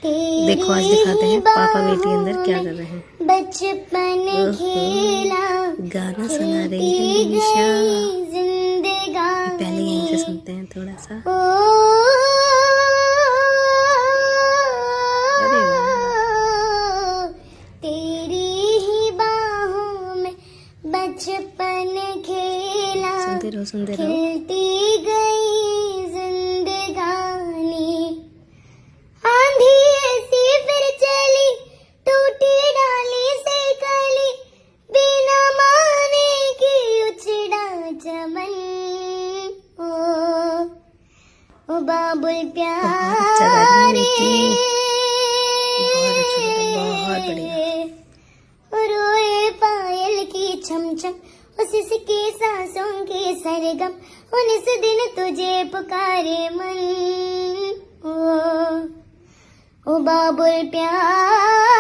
देखो आज दिखाते हैं पापा बेटी अंदर क्या कर रहे हैं। बचपन खेला गाना सुना रही है निशा। जिंदगानी पहले यहीं से सुनते हैं थोड़ा सा। अरे वाह, तेरी ही बाहों में बचपन खेला, सुनते रहो। खिलती गई जिंदगानी, आंधी ऐसी फिर चली, टूटी डाली से कली, बिना माने की उछड़ा चमन। ओ बाबुल प्यारे, बहुत बढ़िया। रोए पायल की छम छम, उस इसके सांसों के सरगम, उन्नीस दिन तुझे पुकारे मन। ओ बाबुल प्यार।